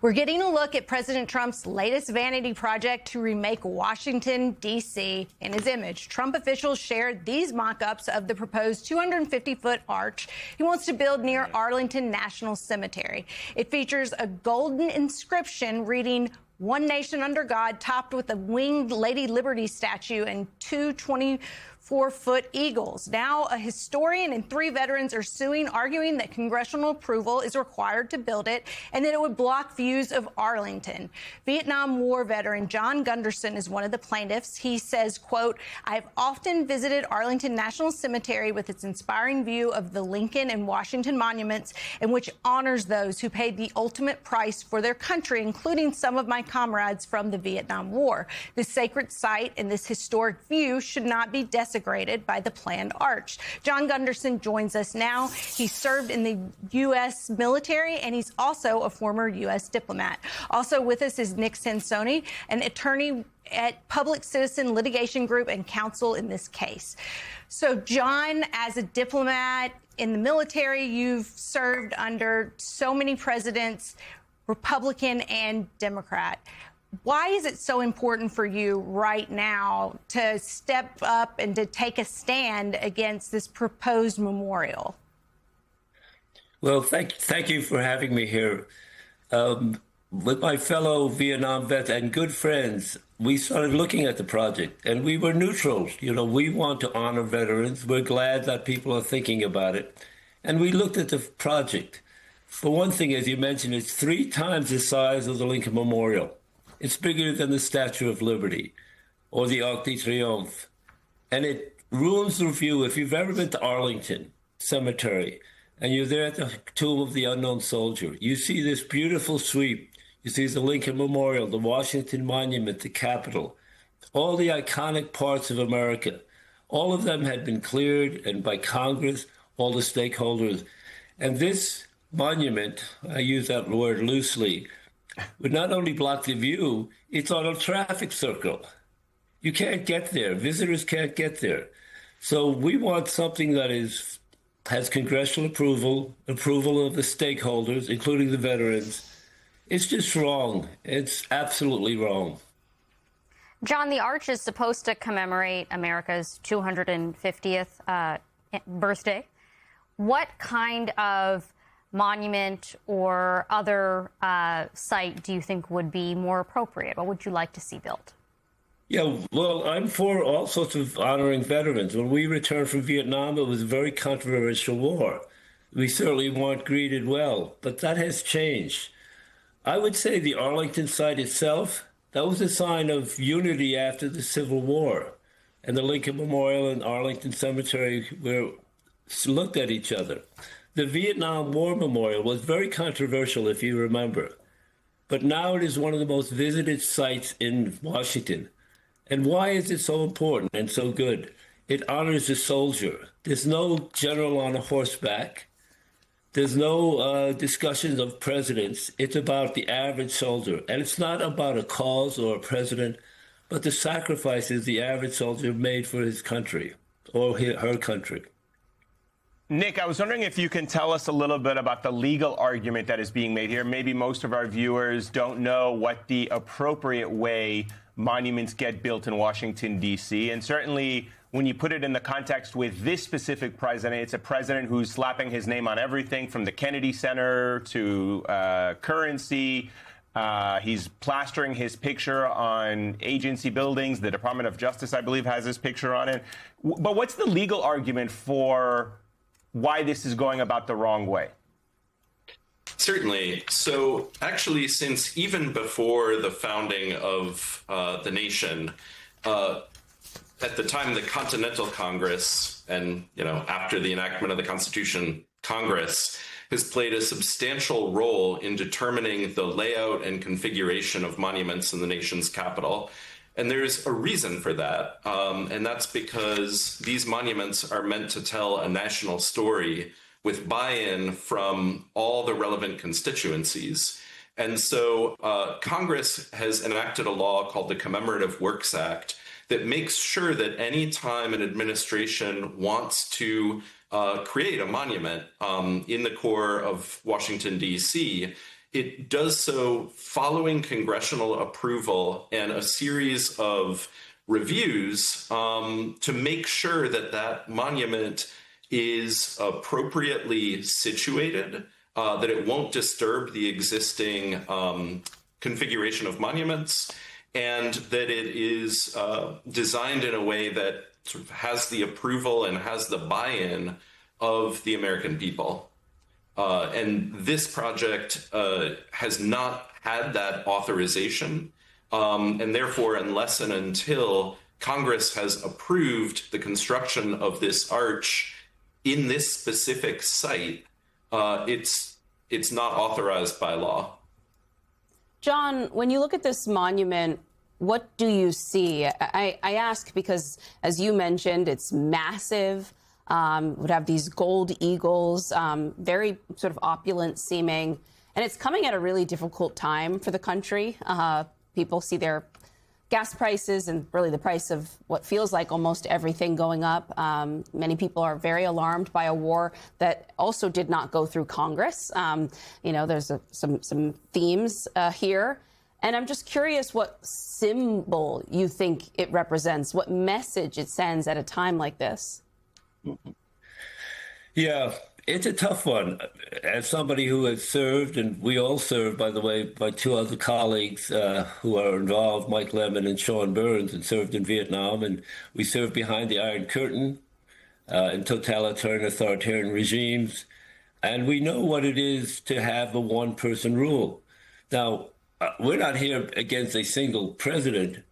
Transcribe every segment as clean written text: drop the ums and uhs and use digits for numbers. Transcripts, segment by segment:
We're getting a look at President Trump's latest vanity project to remake Washington, D.C. in his image. Trump officials shared these mock-ups of the proposed 250-foot arch he wants to build near Arlington National Cemetery. It features a golden inscription reading "One Nation Under God," topped with a winged Lady Liberty statue and two 24-foot eagles. Now, a historian and 3 veterans are suing, arguing that congressional approval is required to build it and that it would block views of Arlington. Vietnam War veteran John Gunderson is one of the plaintiffs. He says, quote, "I've often visited Arlington National Cemetery with its inspiring view of the Lincoln and Washington monuments, and which honors those who paid the ultimate price for their country, including some of my comrades from the Vietnam War. This sacred site and this historic view should not be desecrated by the planned arch." John Gunderson joins us now. He served in the U.S. military, and he's also a former U.S. diplomat. Also with us is Nick Sansoni, an attorney at Public Citizen Litigation Group and counsel in this case. So, John, as a diplomat in the military, you've served under so many presidents, Republican and Democrat. Why is it so important for you right now to step up and to take a stand against this proposed memorial? Well, thank you for having me here. With my fellow Vietnam vets and good friends, we started looking at the project, and we were neutral. You know, we want to honor veterans. We're glad that people are thinking about it. And we looked at the project. For one thing, as you mentioned, it's 3 times the size of the Lincoln Memorial. It's bigger than the Statue of Liberty or the Arc de Triomphe. And it ruins the view. If you've ever been to Arlington Cemetery and you're there at the Tomb of the Unknown Soldier, you see this beautiful sweep. You see the Lincoln Memorial, the Washington Monument, the Capitol, all the iconic parts of America. All of them had been cleared and by Congress, all the stakeholders. And this monument, I use that word loosely, would not only block the view, it's on a traffic circle. You can't get there. Visitors can't get there. So we want something that has congressional approval of the stakeholders, including the veterans. It's just wrong. It's absolutely wrong. John, the arch is supposed to commemorate America's 250th birthday. What kind of monument or other site do you think would be more appropriate? What would you like to see built? Yeah, well, I'm for all sorts of honoring veterans. When we returned from Vietnam, it was a very controversial war. We certainly weren't greeted well, but that has changed. I would say the Arlington site itself, that was a sign of unity after the Civil War. And the Lincoln Memorial and Arlington Cemetery looked at each other. The Vietnam War Memorial was very controversial, if you remember. But now it is one of the most visited sites in Washington. And why is it so important and so good? It honors the soldier. There's no general on a horseback. There's no discussions of presidents. It's about the average soldier. And it's not about a cause or a president, but the sacrifices the average soldier made for his country or her country. Nick, I was wondering if you can tell us a little bit about the legal argument that is being made here. Maybe most of our viewers don't know what the appropriate way monuments get built in Washington, D.C. And certainly when you put it in the context with this specific president, it's a president who's slapping his name on everything from the Kennedy Center to currency. He's plastering his picture on agency buildings. The Department of Justice, I believe, has his picture on it. But what's the legal argument for why this is going about the wrong way? Certainly. So actually, since even before the founding of the nation, at the time of the Continental Congress and, after the enactment of the Constitution, Congress has played a substantial role in determining the layout and configuration of monuments in the nation's capital. And there's a reason for that. And that's because these monuments are meant to tell a national story with buy-in from all the relevant constituencies. And so Congress has enacted a law called the Commemorative Works Act that makes sure that any time an administration wants to create a monument in the core of Washington, D.C., it does so following congressional approval and a series of reviews to make sure that that monument is appropriately situated, that it won't disturb the existing configuration of monuments, and that it is designed in a way that sort of has the approval and has the buy-in of the American people. And this project has not had that authorization, and therefore, unless and until Congress has approved the construction of this arch in this specific site, it's not authorized by law. John, when you look at this monument, what do you see? I ask because, as you mentioned, it's massive. Would have these gold eagles, very sort of opulent seeming. And it's coming at a really difficult time for the country. People see their gas prices and really the price of what feels like almost everything going up. Many people are very alarmed by a war that also did not go through Congress. There's some themes here. And I'm just curious what symbol you think it represents, what message it sends at a time like this. Yeah, it's a tough one. As somebody who has served, and we all served, by the way, by two other colleagues who are involved, Mike Lemon and Sean Burns, and served in Vietnam, and we served behind the Iron Curtain in totalitarian authoritarian regimes, and we know what it is to have a one-person rule. Now, we're not here against a single president.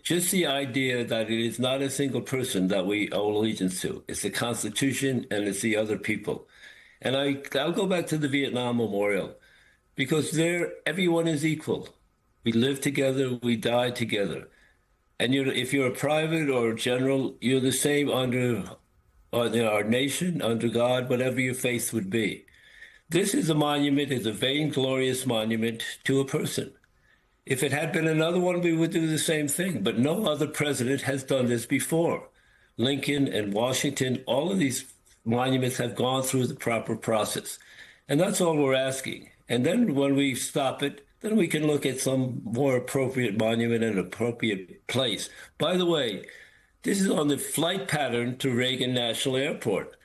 Just the idea that it is not a single person that we owe allegiance to. It's the Constitution and it's the other people. And I'll go back to the Vietnam Memorial, because there everyone is equal. We live together, we die together. And if you're a private or a general, you're the same under our nation, under God, whatever your faith would be. This is a monument, it's a vainglorious monument to a person. If it had been another one, we would do the same thing. But no other president has done this before. Lincoln and Washington, all of these monuments have gone through the proper process. And that's all we're asking. And then when we stop it, then we can look at some more appropriate monument and appropriate place. By the way, this is on the flight pattern to Reagan National Airport.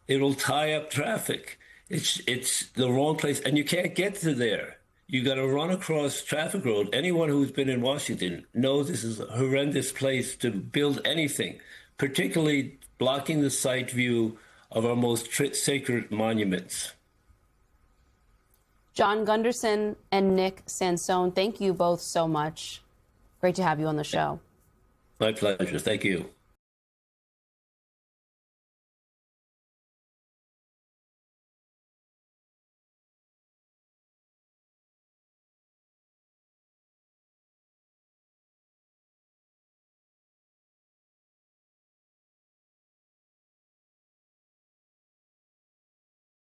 It'll tie up traffic. It's the wrong place, and you can't get to there. You got to run across traffic road. Anyone who's been in Washington knows this is a horrendous place to build anything, particularly blocking the sight view of our most sacred monuments. John Gunderson and Nick Sansone, thank you both so much. Great to have you on the show. My pleasure. Thank you.